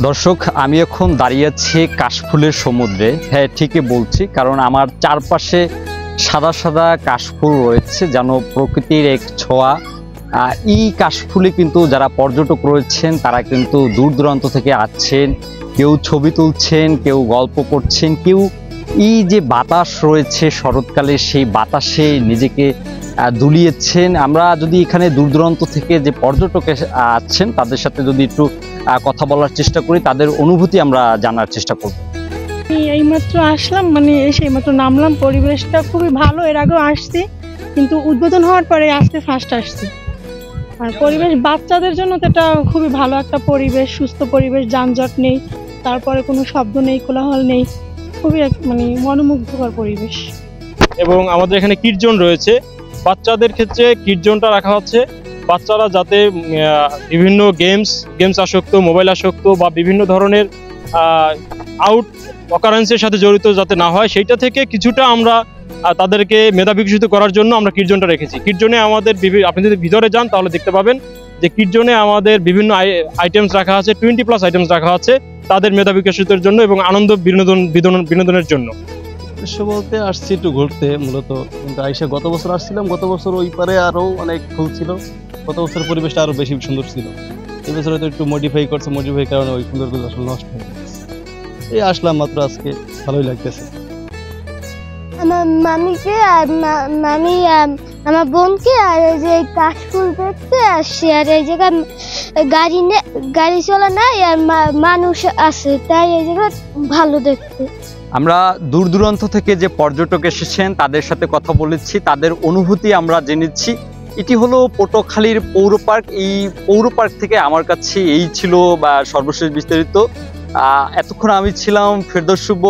দর্শক, আমি এখন দাঁড়িয়ে আছি কাশফুলের সমুদ্রে। হ্যাঁ, ঠিকই বলছি, কারণ আমার চারপাশে সাদা সাদা কাশফুল রয়েছে, যেন প্রকৃতির এক ছোঁয়া। এই কাশফুলে কিন্তু যারা পর্যটক রয়েছেন তারা কিন্তু দূর দূরান্ত থেকে আসছেন, কেউ ছবি তুলছেন, কেউ গল্প করছেন, কেউ এই যে বাতাস রয়েছে শরৎকালে সেই বাতাসে নিজেকে দুলিয়েছেন। আমরা যদি এখানে দূর দূরান্ত থেকে যে পর্যটক আসছেন তাদের সাথে যদি একটু কথা বলার চেষ্টা করি, তাদের অনুভূতি আমরা জানার চেষ্টা করব। এইমাত্র আসলাম, এসে এইমাত্র নামলাম। পরিবেশটা খুবই ভালো, এর আগেও আসছি, কিন্তু উদ্বোধন হওয়ার পরে আজকে ফার্স্ট আসছি। আর পরিবেশ বাচ্চাদের জন্য তো এটা খুবই ভালো একটা পরিবেশ, সুস্থ পরিবেশ, যানজট নেই, তারপরে কোনো শব্দ নেই, কোলাহল নেই, খুবই মনোমুগ্ধকর পরিবেশ। এবং আমাদের এখানে কিড জোন রয়েছে। বাচ্চাদের ক্ষেত্রে কিড জোনটা রাখা হচ্ছে, বাচ্চারা যাতে বিভিন্ন গেমস আসক্ত, মোবাইল আসক্ত বা বিভিন্ন ধরনের আউট অকারেন্সের সাথে জড়িত যাতে না হয়, সেইটা থেকে কিছুটা আমরা তাদেরকে মেধা বিকশিত করার জন্য আমরা কিড জোনটা রেখেছি। কিড জোনে আমাদের আপনি যদি ভিতরে যান তাহলে দেখতে পাবেন যে কিড জোনে আমাদের বিভিন্ন আইটেমস রাখা আছে, 20+ আইটেমস রাখা আছে তাদের মেধা বিকশিতের জন্য এবং আনন্দ বিনোদনের জন্য। উদ্দেশ্য বলতে আসছি একটু ঘুরতে মূলত, কিন্তু আইসা গত বছর আসছিলাম, গত বছর ওই পারে আরো অনেক ফুল ছিল, গত বছরের পরিবেশটা আরো বেশি সুন্দর ছিল। এই বছর হয়তো একটু মডিফাই কারণে ওই সুন্দরগুলো আসলে নষ্ট হয়ে গেছে। এই আসলাম মাত্র, আজকে ভালোই লাগতেছে। আমার মামিকে আর আমার বোনকে আর এই যে কাশফুল দেখতে আসছি। আর এই জায়গায় গাড়ি চলে না, আর মানুষ আছে, তাই এই জায়গা ভালো দেখতে। আমরা দূর দূরান্ত থেকে যে পর্যটক এসেছেন তাদের সাথে কথা বলেছি, তাদের অনুভূতি আমরা জেনেছি। এটি হলো পটুয়াখালীর পৌর পার্ক। এই পৌর পার্ক থেকে আমার কাছে এই ছিল বা সর্বশেষ বিস্তারিত। এতক্ষণ আমি ছিলাম ফেরদৌস শুভ।